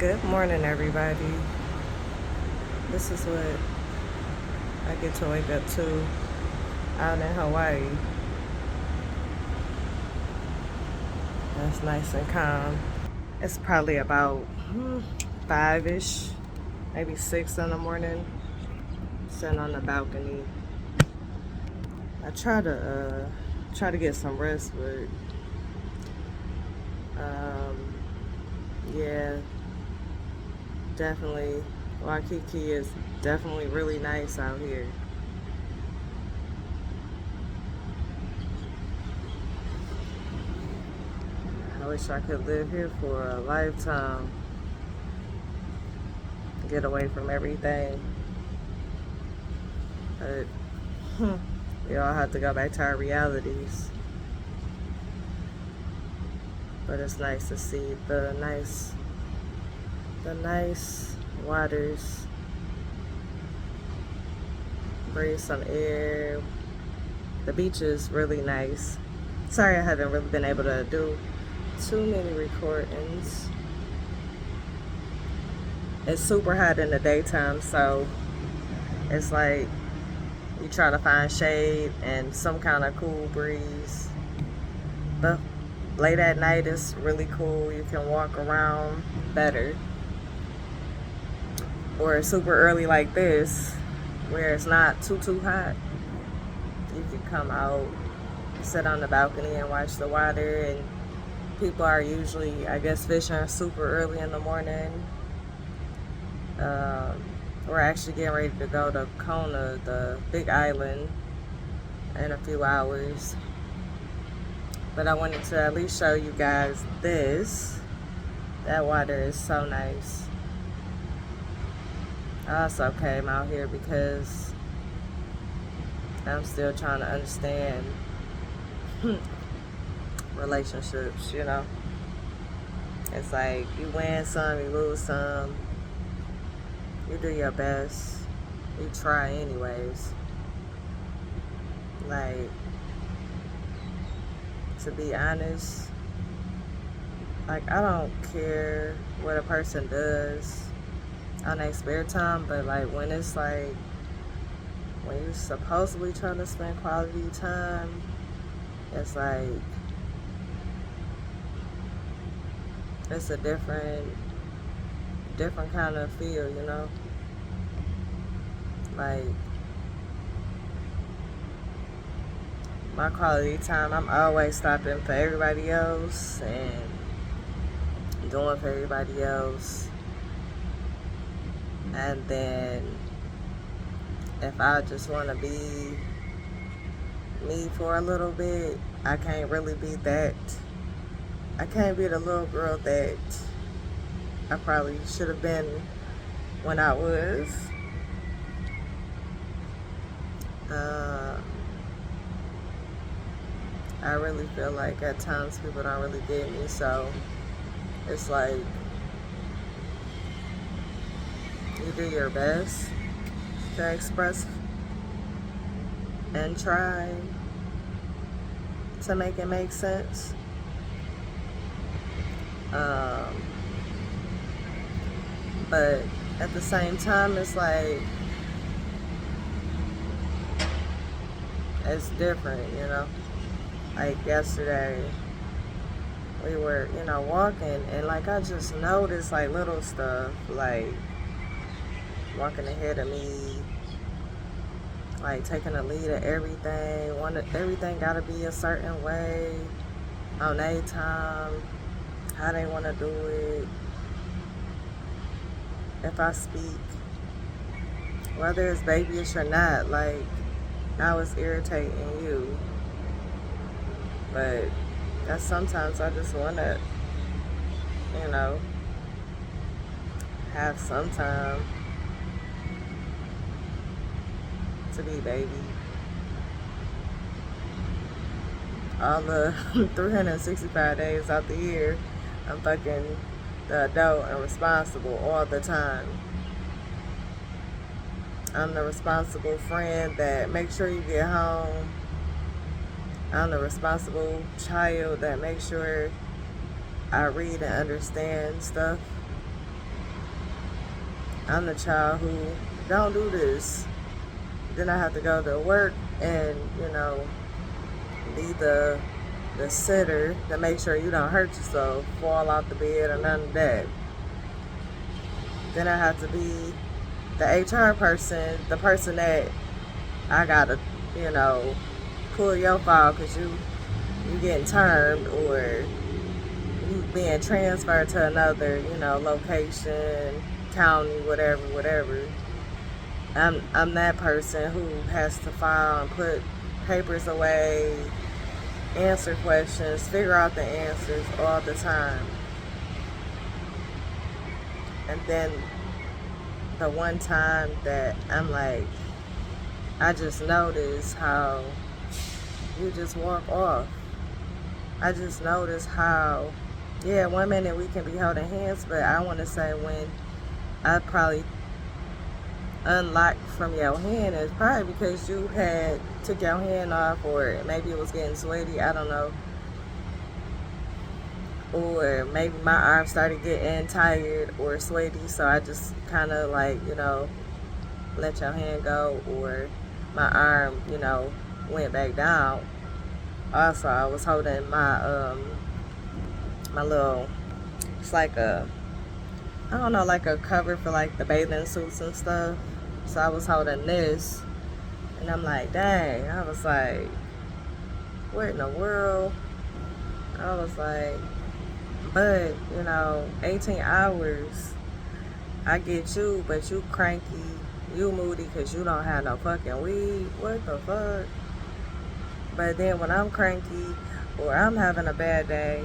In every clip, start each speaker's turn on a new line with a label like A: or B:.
A: Good morning, everybody. This is what I get to wake up to out in Hawaii. That's nice and calm. It's probably about 5-ish, maybe 6 in the morning. Sitting on the balcony. I try to get some rest, but um, yeah, definitely. Waikiki is definitely really nice out here. I wish I could live here for a lifetime. Get away from everything. But we all have to go back to our realities. But it's nice to see the nice waters. Breathe some air. The beach is really nice. Sorry I haven't really been able to do too many recordings. It's super hot in the daytime, so it's like you try to find shade and some kind of cool breeze. But late at night it's really cool. You can walk around better. Or super early like this, where it's not too hot. You can come out, sit on the balcony and watch the water, and people are usually, I guess, fishing super early in the morning. We're actually getting ready to go to Kona, the big island, in a few hours. But I wanted to at least show you guys this. That water is so nice. I also came out here because I'm still trying to understand relationships, you know. It's like you win some, you lose some. You do your best. You try anyways. Like, to be honest, like, I don't care what a person does on their spare time, but like when it's like when you're supposedly trying to spend quality time, it's like it's a different kind of feel, you know. Like, my quality time, I'm always stopping for everybody else and doing for everybody else. And then if I just want to be me for a little bit, I can't really be that. I can't be the little girl that I probably should have been when I was. I really feel like at times people don't really get me, so it's like you do your best to express and try to make it make sense. But at the same time, it's like it's different, you know. Like yesterday, we were, walking, and like I just noticed like little stuff, like walking ahead of me, like taking the lead of everything. Everything gotta be a certain way on their time, how they want to do it. If I speak, whether it's babyish or not, like I was irritating you. But that's sometimes I just want to, have some time to be baby. All the 365 days out the year, I'm fucking the adult and responsible all the time. I'm the responsible friend that makes sure you get home. I'm the responsible child that makes sure I read and understand stuff. I'm the child who don't do this. Then I have to go to work and, be the sitter to make sure you don't hurt yourself, fall off the bed or none of that. Then I have to be the HR person, the person that I gotta, you know, pull your file because you getting termed or you being transferred to another, location, county, whatever. I'm that person who has to file and put papers away, answer questions, figure out the answers all the time. And then the one time that I'm like, I just noticed how you just walk off. I just noticed how, yeah, 1 minute we can be holding hands, but I want to say when I probably unlocked from your hand is probably because you had took your hand off, or maybe it was getting sweaty, I don't know, or maybe my arm started getting tired or sweaty, so I just kind of like, let your hand go, or my arm, went back down. Also, I was holding my little, it's like a, I don't know, like a cover for like the bathing suits and stuff. So I was holding this, and I'm like, dang. I was like, what in the world? I was like, but 18 hours, I get you, but you cranky, you moody because you don't have no fucking weed. What the fuck? But then when I'm cranky or I'm having a bad day,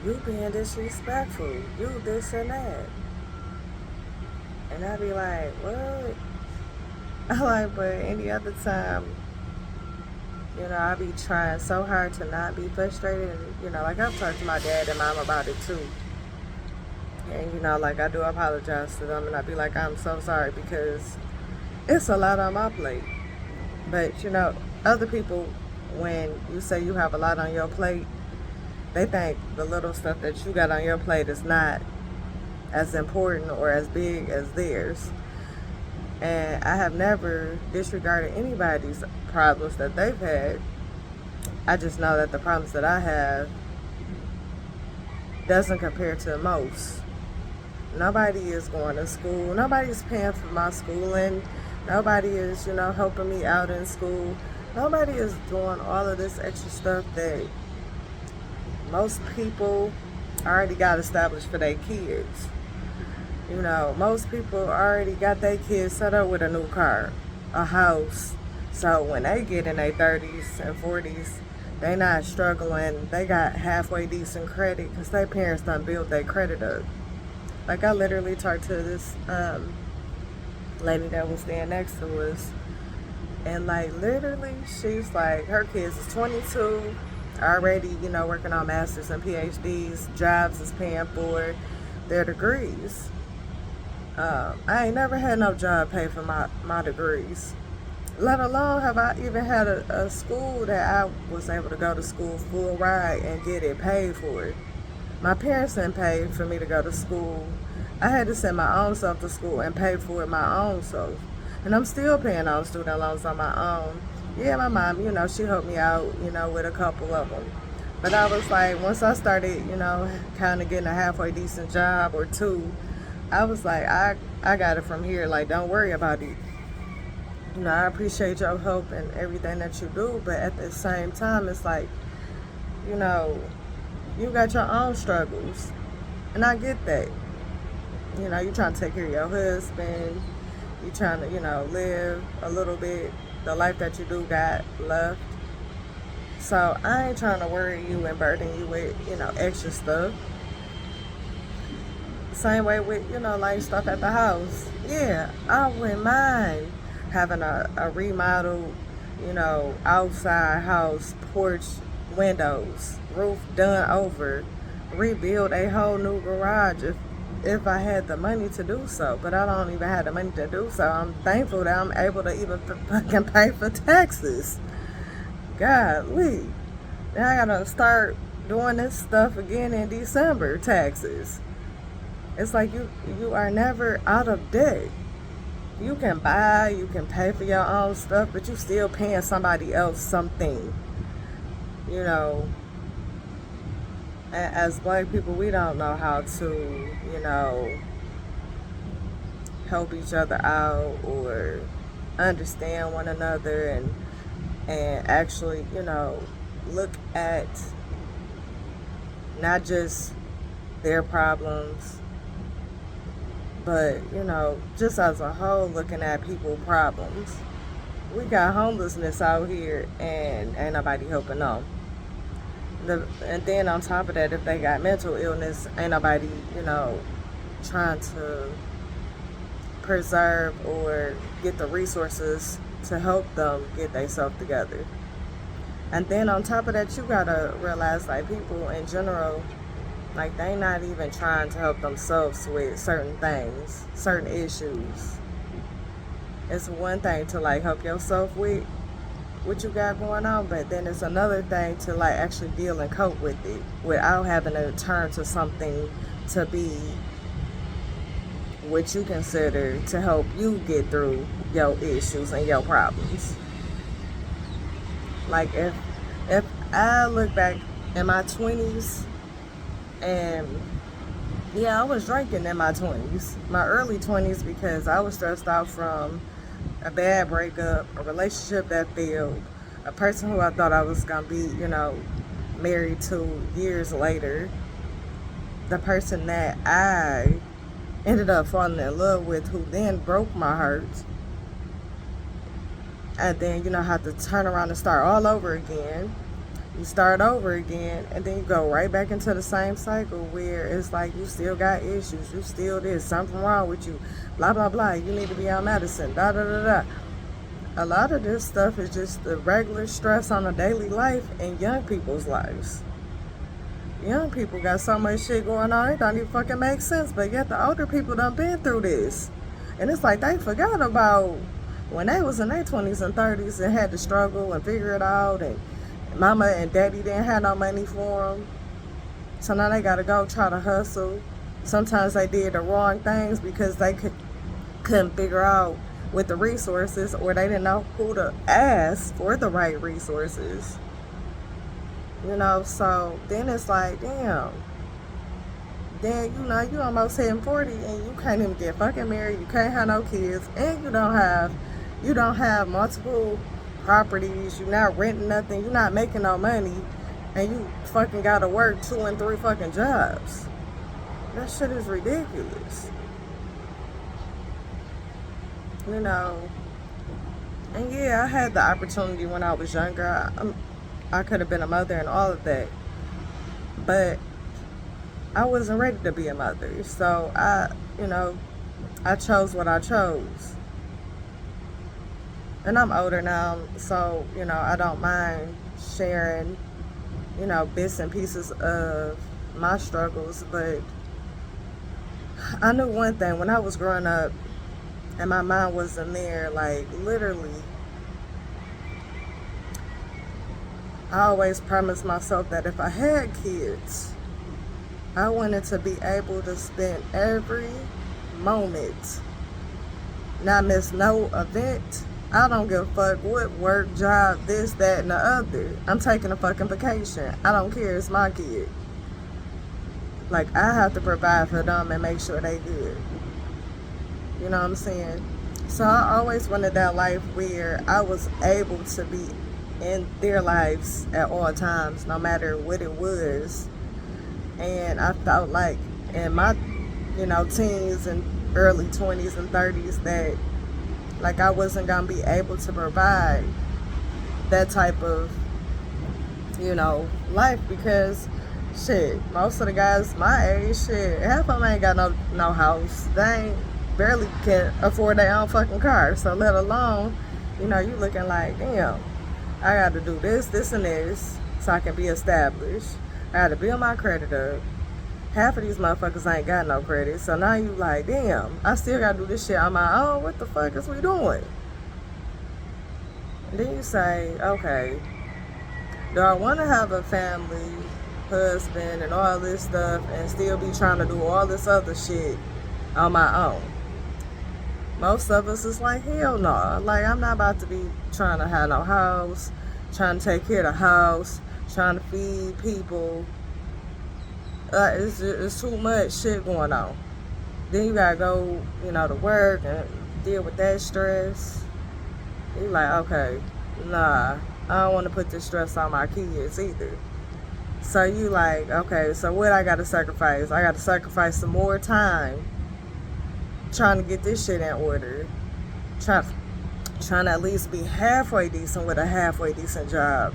A: you being disrespectful, you this and that. And I be like, what? I'm like, but any other time, I be trying so hard to not be frustrated. And, like I've talked to my dad and mom about it too. And, like I do apologize to them, and I be like, I'm so sorry because it's a lot on my plate. But, other people, when you say you have a lot on your plate, they think the little stuff that you got on your plate is not as important or as big as theirs. And I have never disregarded anybody's problems that they've had. I just know that the problems that I have doesn't compare to most. Nobody is going to school. Nobody's paying for my schooling. Nobody is, helping me out in school. Nobody is doing all of this extra stuff that most people already got established for their kids. Most people already got their kids set up with a new car, a house. So when they get in their 30s and 40s, they not struggling. They got halfway decent credit because their parents done built their credit up. Like I literally talked to this lady that was standing next to us, and like literally she's like, her kids is 22, already, working on masters and PhDs, jobs is paying for their degrees. I ain't never had no job pay for my degrees. Let alone have I even had a school that I was able to go to school full ride and get it paid for. My parents didn't pay for me to go to school. I had to send my own self to school and pay for it my own self. And I'm still paying on student loans on my own. Yeah, my mom, she helped me out, with a couple of them. But I was like, once I started, kind of getting a halfway decent job or two, I was like, I got it from here. Like, don't worry about it. I appreciate your help and everything that you do. But at the same time, it's like, you got your own struggles. And I get that. You're trying to take care of your husband. You're trying to, live a little bit, the life that you do got left. So I ain't trying to worry you and burden you with, extra stuff. Same way with, like stuff at the house. Yeah, I wouldn't mind having a remodeled, outside house, porch, windows, roof done over, rebuild a whole new garage if I had the money to do so. But I don't even have the money to do so. I'm thankful that I'm able to even fucking pay for taxes. Golly. Now I gotta start doing this stuff again in December, taxes. It's like you are never out of debt. You can buy, you can pay for your own stuff, but you still paying somebody else something. You know, as black people, we don't know how to, help each other out or understand one another and actually, look at not just their problems, but just as a whole, looking at people problems. We got homelessness out here and ain't nobody helping them. And then on top of that, if they got mental illness, ain't nobody, trying to preserve or get the resources to help them get themselves together. And then on top of that, you gotta realize, like, people in general, like, they not even trying to help themselves with certain things, certain issues. It's one thing to, like, help yourself with what you got going on, but then it's another thing to, like, actually deal and cope with it without having to turn to something to be what you consider to help you get through your issues and your problems. Like, if I look back in my 20s, and yeah, I was drinking in my 20s, my early 20s, because I was stressed out from a bad breakup, a relationship that failed, a person who I thought I was gonna be, married to years later, the person that I ended up falling in love with, who then broke my heart, and then have to turn around and start all over again. You start over again, and then you go right back into the same cycle where it's like you still got issues, you still there's something wrong with you, blah blah blah, you need to be on medicine, da da da da. A lot of this stuff is just the regular stress on a daily life in young people's lives. Young people got so much shit going on, it don't even fucking make sense, but yet the older people done been through this. And it's like they forgot about when they was in their 20s and 30s and had to struggle and figure it out, and mama and daddy didn't have no money for them. So now they got to go try to hustle. Sometimes they did the wrong things because they couldn't figure out with the resources, or they didn't know who to ask for the right resources. So then it's like, damn. Then, you almost hitting 40 and you can't even get fucking married. You can't have no kids. And you don't have multiple properties, you're not renting nothing, you're not making no money, and you fucking gotta work 2 and 3 fucking jobs. That shit is ridiculous. And yeah, I had the opportunity when I was younger. I could have been a mother and all of that, but I wasn't ready to be a mother. So I chose what I chose. And I'm older now, so, I don't mind sharing, bits and pieces of my struggles. But I knew one thing, when I was growing up and my mind wasn't there, like, literally, I always promised myself that if I had kids, I wanted to be able to spend every moment, not miss no event. I don't give a fuck what work, job, this, that, and the other. I'm taking a fucking vacation. I don't care. It's my kid. Like, I have to provide for them and make sure they good. You know what I'm saying? So I always wanted that life where I was able to be in their lives at all times, no matter what it was. And I felt like in my, teens and early 20s and 30s that, like, I wasn't going to be able to provide that type of, life, because, shit, most of the guys my age, shit, half of them ain't got no house. They ain't barely can afford their own fucking car. So let alone, you looking like, damn, I got to do this, this, and this so I can be established. I got to build my credit up. Half of these motherfuckers ain't got no credit. So now you like, damn, I still got to do this shit on my own. What the fuck is we doing? And then you say, okay, do I want to have a family husband and all this stuff and still be trying to do all this other shit on my own. Most of us is like, hell no. Like, I'm not about to be trying to have no house, trying to take care of the house, trying to feed people. It's too much shit going on. Then you gotta go, to work and deal with that stress. You like, okay, nah, I don't want to put this stress on my kids either. So you like, okay, so what I gotta sacrifice? I gotta sacrifice some more time trying to get this shit in order. Trying to at least be halfway decent with a halfway decent job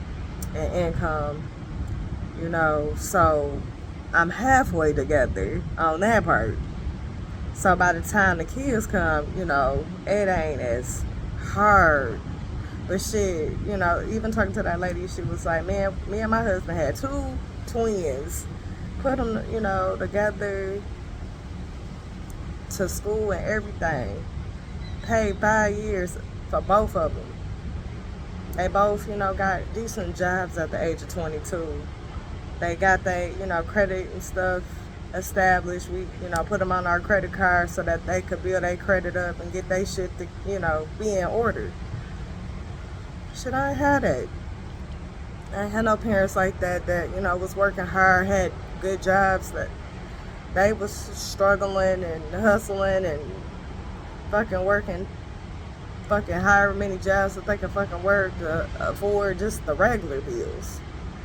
A: and income. So I'm halfway together on that part. So by the time the kids come, it ain't as hard. But shit, even talking to that lady, she was like, man, me and my husband had 2 twins. Put them, together to school and everything. Paid 5 years for both of them. They both, got decent jobs at the age of 22. They got their, credit and stuff established. We, put them on our credit card so that they could build their credit up and get their shit to, be in order. Shit, I ain't had that. I ain't had no parents like that, was working hard, had good jobs, that they was struggling and hustling and fucking working however many jobs that they can fucking work to afford just the regular bills.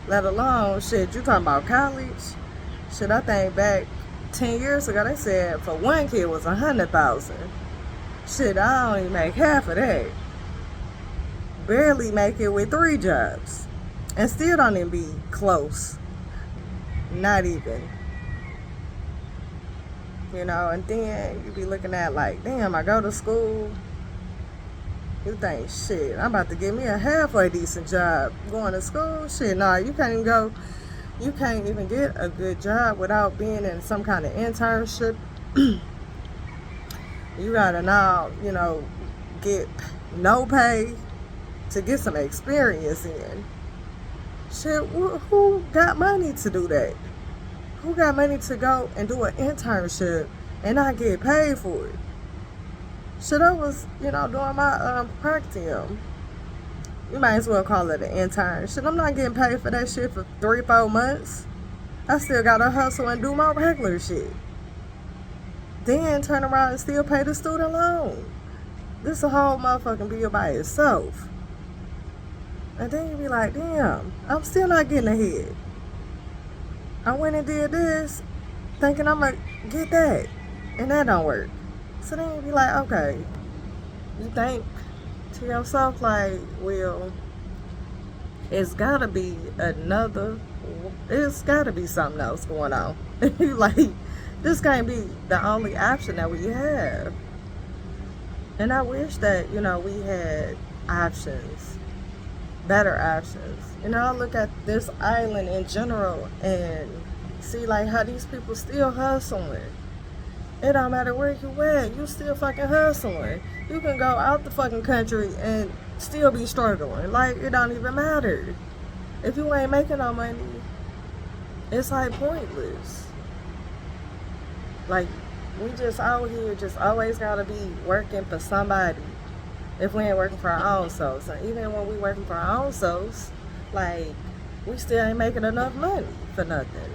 A: Let alone, shit, you talking about college? Shit, I think back 10 years ago, they said for one kid was $100,000. Shit, I don't even make half of that. Barely make it with 3 jobs. And still don't even be close. Not even. And then you be looking at like, damn, I go to school. You think, shit, I'm about to get me a halfway decent job going to school. Shit, nah, you can't even get a good job without being in some kind of internship. You gotta now, get no pay to get some experience in. Shit, who got money to do that? Who got money to go and do an internship and not get paid for it? Shit, I was, doing my practicum. You might as well call it an intern. Shit, I'm not getting paid for that shit for 3-4 months. I still gotta hustle and do my regular shit. Then turn around and still pay the student loan. This is a whole motherfucking bill by itself. And then you be like, damn, I'm still not getting ahead. I went and did this thinking I'm gonna get that. And that don't work. So then you be like, okay, you think to yourself like, well, it's gotta be something else going on. You like, this can't be the only option that we have. And I wish that, we had options, better options. I look at this island in general and see like how these people still hustling. It don't matter where you at, you still fucking hustling. You can go out the fucking country and still be struggling. Like, it don't even matter. If you ain't making no money, it's like pointless. Like, we just out here just always gotta be working for somebody if we ain't working for our own selves. And even when we working for our own selves, like, we still ain't making enough money for nothing.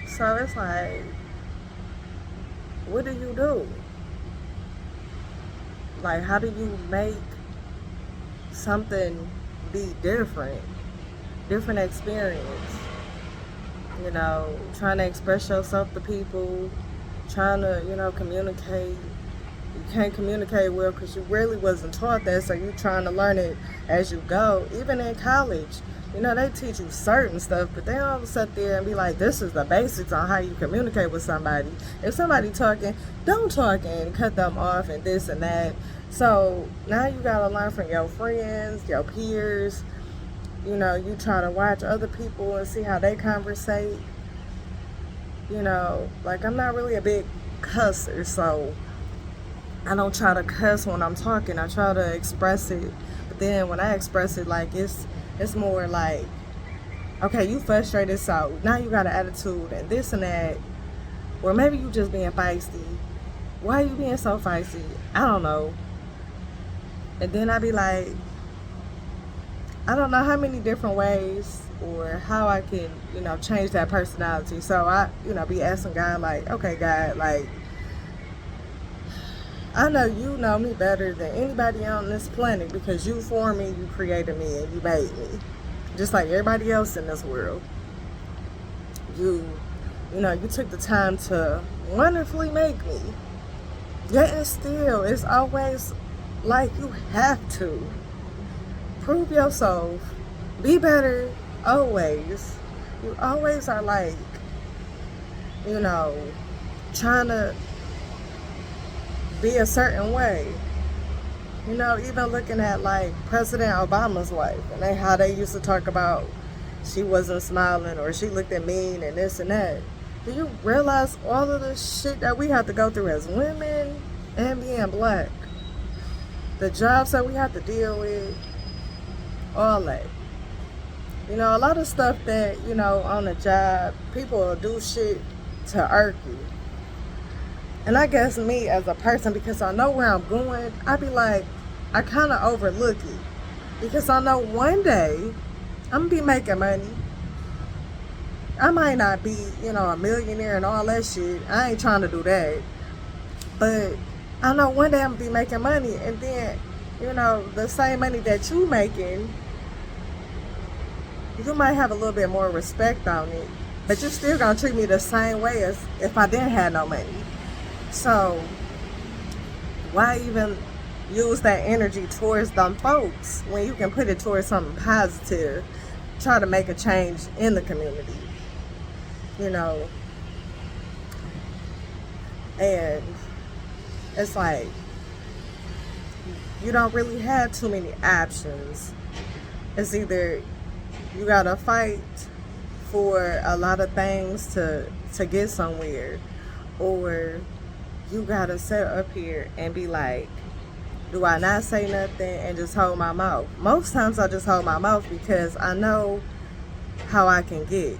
A: So it's like, what do you do? Like, how do you make something be different experience? Trying to express yourself to people, trying to, communicate. You can't communicate well because you really wasn't taught that, so you're trying to learn it as you go. Even in college, they teach you certain stuff, but they don't sit there and be like, this is the basics on how you communicate with somebody. If somebody talking, don't talk and cut them off and this and that. So now you got to learn from your friends, your peers. You try to watch other people and see how they conversate. Like, I'm not really a big cusser, so I don't try to cuss when I'm talking. I try to express it. But then when I express it, like, it's more like Okay, you frustrated, so now you got an attitude and this and that. Or maybe you just being feisty. Why are you being so feisty? I don't know. And then I be like, I don't know how many different ways or how I can, change that personality. So I, be asking God, like, okay, God, like, I know you know me better than anybody on this planet because you formed me, you created me, and you made me. Just like everybody else in this world. You, you took the time to wonderfully make me. Yet and still, it's always like you have to prove yourself, be better, always. You always are like, you know, trying to be a certain way. Even looking at like President Obama's wife and how they used to talk about she wasn't smiling or she looked at mean and this and that. Do you realize all of the shit that we have to go through as women and being black? The jobs that we have to deal with, all that. A lot of stuff that, on the job, people will do shit to irk you. And I guess me as a person, because I know where I'm going, I be like, I kind of overlook it. Because I know one day I'm going to be making money. I might not be, a millionaire and all that shit. I ain't trying to do that. But I know one day I'm going to be making money. And then, the same money that you making, you might have a little bit more respect on it. But you're still going to treat me the same way as if I didn't have no money. So, why even use that energy towards them folks when you can put it towards something positive? Try to make a change in the community. And it's like, you don't really have too many options. It's either you gotta fight for a lot of things to get somewhere, or you gotta sit up here and be like, do I not say nothing and just hold my mouth? Most times I just hold my mouth because I know how I can get.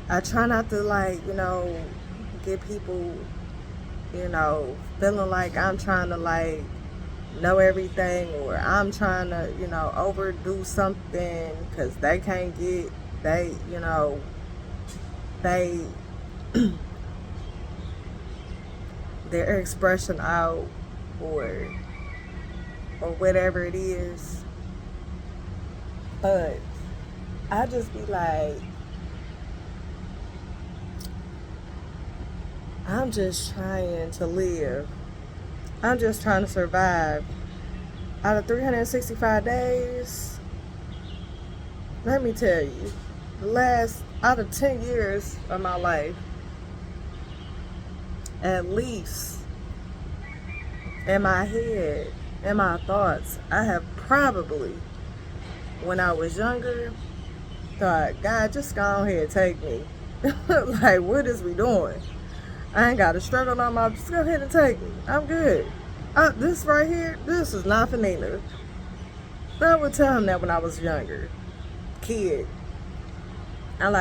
A: I try not to get people, feeling like I'm trying to know everything, or I'm trying to, overdo something because they can't get, they their expression out, or whatever it is. But I just be like, I'm just trying to live. I'm just trying to survive. Out of 365 days, let me tell you, out of 10 years of my life, at least in my head, in my thoughts, I have probably, when I was younger, thought, God, just go ahead and take me. Like, what is we doing? I ain't got to struggle no more. Just go ahead and take me. I'm good. This right here, this is not for Nina. But I would tell him that when I was younger, kid. I'm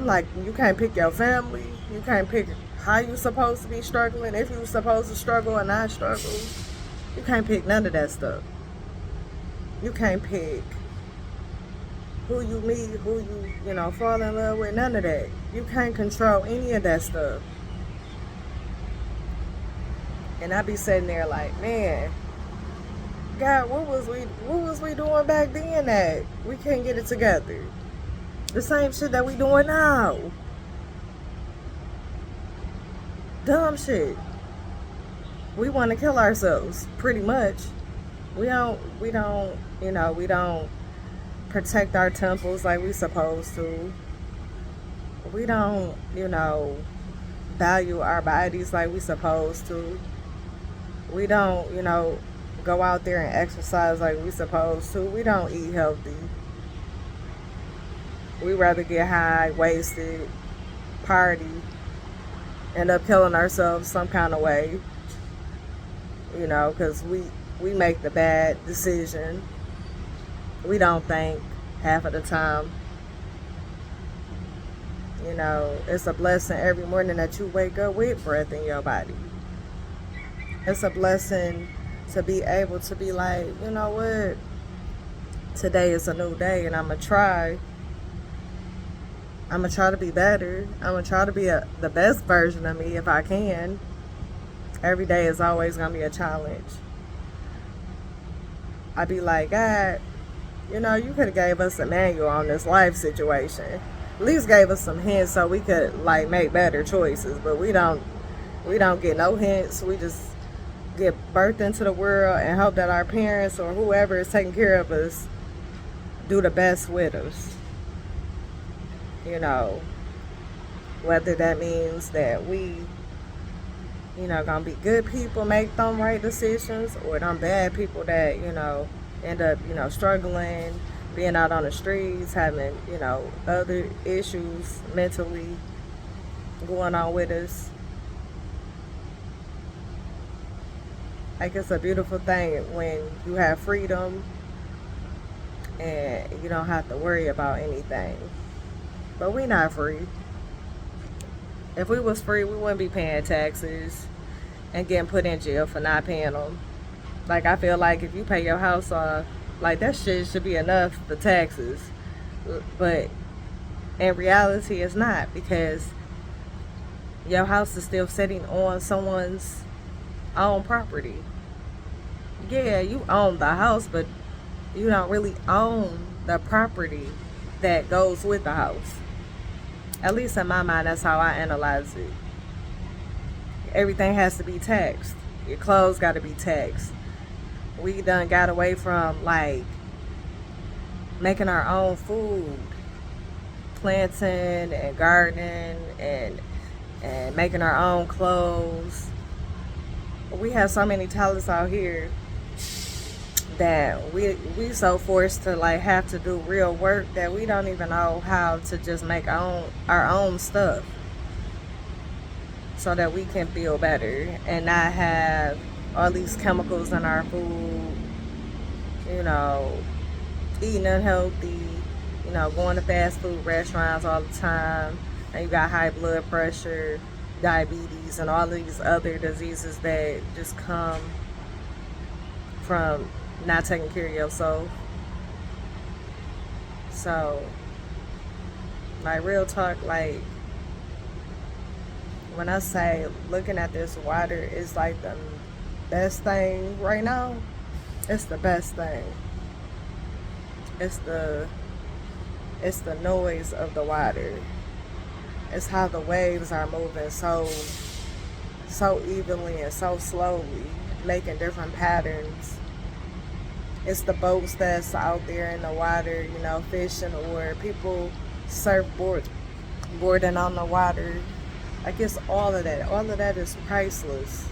A: like, you can't pick your family. You can't pick how you supposed to be struggling. If you supposed to struggle and not struggle, you can't pick none of that stuff. You can't pick who you meet, who you fall in love with, none of that. You can't control any of that stuff. And I be sitting there like, man, God, what was we doing back then that we couldn't get it together? The same shit that we doing now. Dumb shit. We want to kill ourselves, pretty much. We don't protect our temples like we supposed to. We don't, value our bodies like we supposed to. We don't, go out there and exercise like we supposed to. We don't eat healthy. We rather get high, wasted, party, end up killing ourselves some kind of way. Because we make the bad decision. We don't think. half of the time. You know, it's a blessing every morning that you wake up with breath in your body. It's a blessing to be able to be like, you know what, today is a new day and I'm gonna try to be better. I'm gonna try to be the best version of me if I can. Every day is always gonna be a challenge. I be like, God, you know, you could have gave us a manual on this life situation. At least gave us some hints so we could like make better choices. But we don't get no hints. We just get birthed into the world and hope that our parents or whoever is taking care of us do the best with us. You know, whether that means that we, you know, gonna be good people, make them right decisions, or them bad people that, you know, end up, you know, struggling, being out on the streets, having, you know, other issues mentally going on with us. Like, it's a beautiful thing when you have freedom and you don't have to worry about anything. But we not free. If we was free, we wouldn't be paying taxes and getting put in jail for not paying them. Like, I feel like if you pay your house off, like, that shit should be enough for taxes. But in reality, it's not, because your house is still sitting on someone's own property. Yeah, you own the house, but you don't really own the property that goes with the house. At least in my mind, that's how I analyze it. Everything has to be taxed. Your clothes got to be taxed. We done got away from like making our own food, planting and gardening and making our own clothes. We have so many talents out here that we so forced to like have to do real work that we don't even know how to just make our own stuff so that we can feel better and not have all these chemicals in our food, you know, eating unhealthy, you know, going to fast food restaurants all the time, and you got high blood pressure, diabetes, and all these other diseases that just come from not taking care of yourself. So, like, real talk, like, when I say looking at this water is like the best thing right now, it's the best thing. It's the noise of the water. It's how the waves are moving so evenly and so slowly, making different patterns. It's the boats that's out there in the water, you know, fishing, or people boarding on the water. Like, it's all of that. All of that is priceless.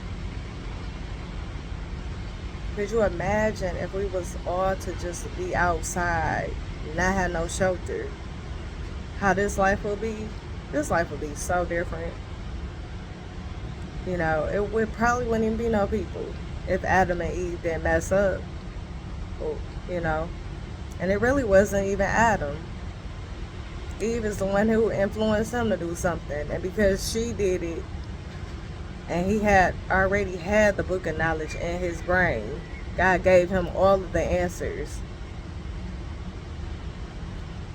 A: Could you imagine if we was all to just be outside, not have no shelter? How this life would be? This life would be so different. You know, it would probably wouldn't even be no people if Adam and Eve didn't mess up. You know, and it really wasn't even Adam. Eve is the one who influenced him to do something, and because she did it, and he had already had the book of knowledge in his brain, God gave him all of the answers.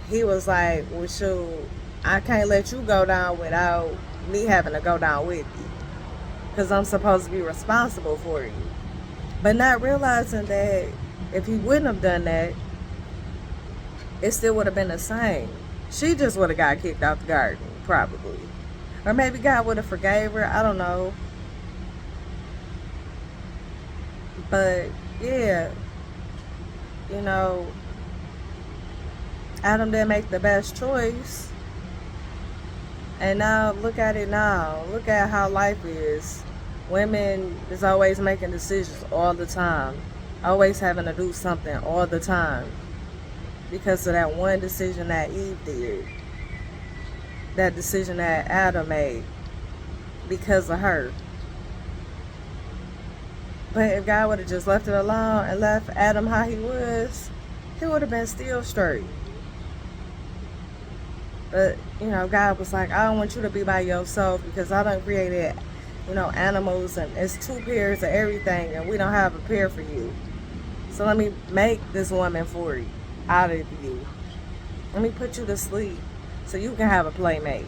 A: He was like, well, shoot, I can't let you go down without me having to go down with you, because I'm supposed to be responsible for you. But not realizing that if he wouldn't have done that, it still would have been the same. She just would have got kicked out the garden, probably. Or maybe God would have forgave her. I don't know. But, yeah, you know, Adam didn't make the best choice. And now, look at it now. Look at how life is. Women is always making decisions all the time. Always having to do something all the time. Because of that one decision that Eve did. That decision that Adam made. Because of her. But if God would have just left it alone and left Adam how he was, he would have been still straight. But, God was like, I don't want you to be by yourself because I done created, animals and it's two pairs of everything and we don't have a pair for you. So let me make this woman for you, out of you. Let me put you to sleep so you can have a playmate.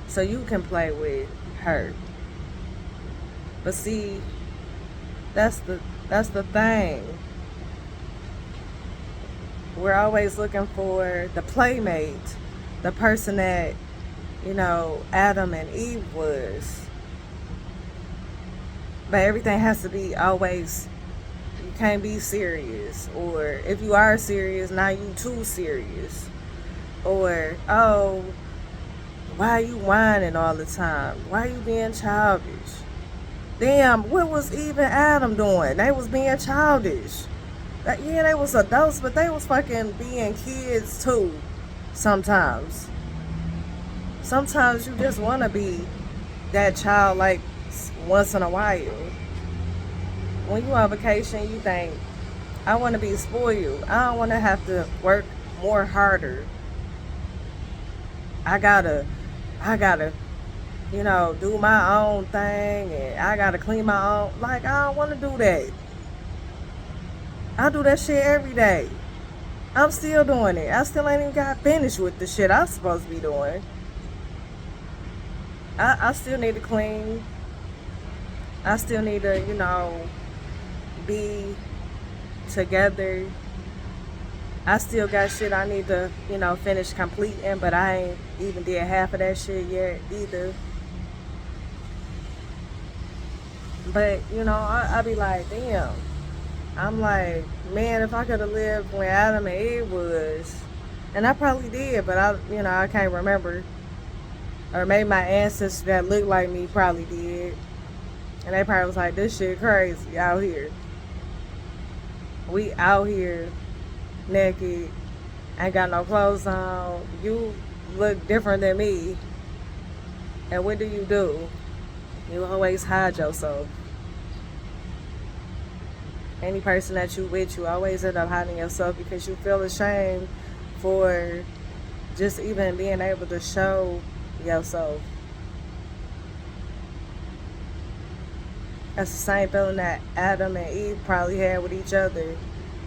A: So you can play with her. But see, that's the thing. We're always looking for the playmate, the person that, Adam and Eve was. But everything has to be always, you can't be serious. Or if you are serious, now you too serious. Or, oh, why are you whining all the time? Why are you being childish? Damn, what was Eve and Adam doing? They was being childish. Yeah, they was adults, but they was fucking being kids too. Sometimes. Sometimes you just want to be that child like once in a while. When you on vacation, you think, I want to be spoiled. I don't want to have to work more harder. I gotta, do my own thing and I gotta clean my own. Like, I don't want to do that. I do that shit every day. I'm still doing it. I still ain't even got finished with the shit I'm supposed to be doing. I still need to clean. I still need to, be together. I still got shit I need to, finish completing, but I ain't even did half of that shit yet either. But, I be like, damn. I'm like, man, if I could have lived when Adam and Eve was, and I probably did, but I can't remember. Or maybe my ancestors that looked like me probably did. And they probably was like, this shit crazy out here. We out here naked, ain't got no clothes on. You look different than me. And what do? You always hide yourself. Any person that you with, you always end up hiding yourself because you feel ashamed for just even being able to show yourself. That's the same feeling that Adam and Eve probably had with each other.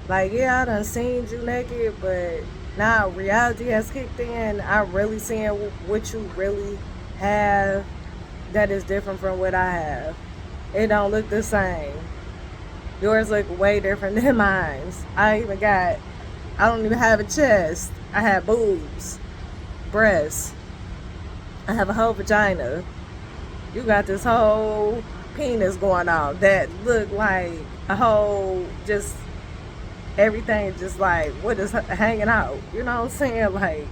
A: Like, yeah, I done seen you naked, but now reality has kicked in. I'm really seeing what you really have that is different from what I have. It don't look the same. Yours look way different than mine. I don't even have a chest. I have boobs, breasts. I have a whole vagina. You got this whole penis going on that look like a whole, just everything just like, what is hanging out? You know what I'm saying? Like,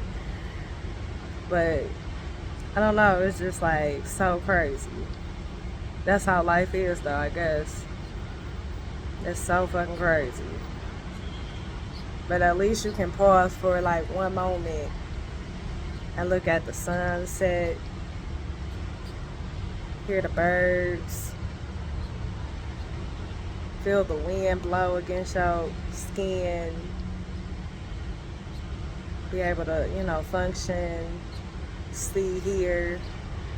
A: but I don't know. It's just like so crazy. That's how life is though, I guess. It's so fucking crazy. But at least you can pause for like one moment and look at the sunset, hear the birds, feel the wind blow against your skin, be able to, function, see, hear,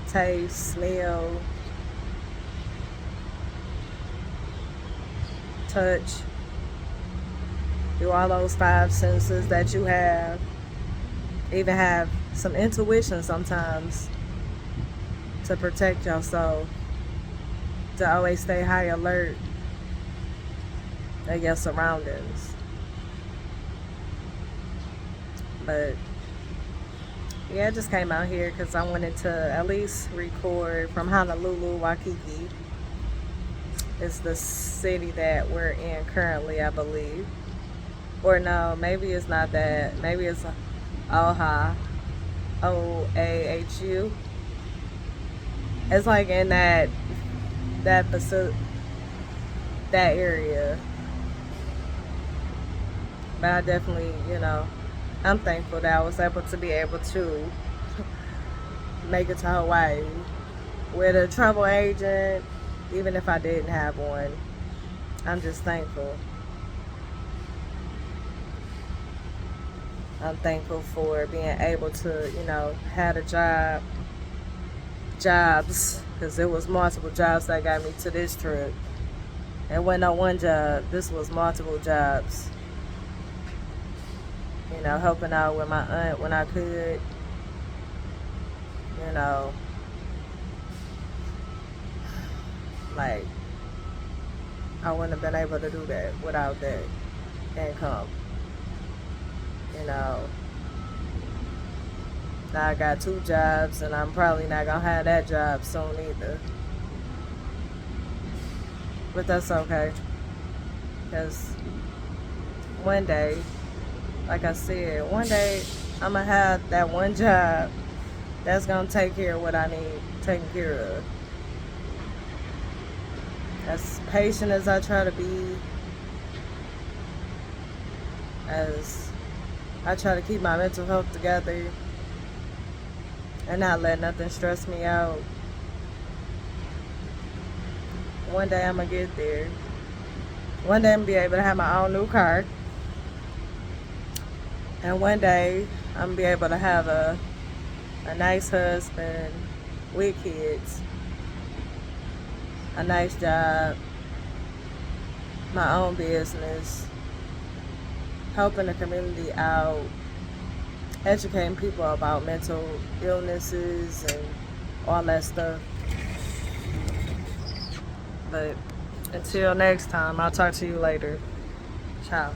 A: taste, smell, touch, do all those five senses that you have. Even have some intuition sometimes to protect yourself, to always stay high alert of your surroundings. But yeah, I just came out here because I wanted to at least record from Honolulu, Waikiki. It's the city that we're in currently, I believe. Or no, maybe it's not that. Maybe it's Oahu. Oahu. It's like in that facility, that area. But I definitely, I'm thankful that I was able to make it to Hawaii with a travel agent, even if I didn't have one. I'm just thankful. I'm thankful for being able to, have a jobs, because it was multiple jobs that got me to this trip. It wasn't no one job. This was multiple jobs. Helping out with my aunt when I could. You know, like I wouldn't have been able to do that without that income. You know, now I got 2 jobs, and I'm probably not gonna have that job soon either. But that's okay, because one day, like I said, one day I'm gonna have that one job that's gonna take care of what I need taken care of. As patient as I try to be, as I try to keep my mental health together and not let nothing stress me out, one day I'm gonna get there. One day I'm gonna be able to have my own new car. And one day I'm gonna be able to have a nice husband with kids, a nice job, my own business, helping the community out, educating people about mental illnesses and all that stuff. But until next time, I'll talk to you later. Ciao.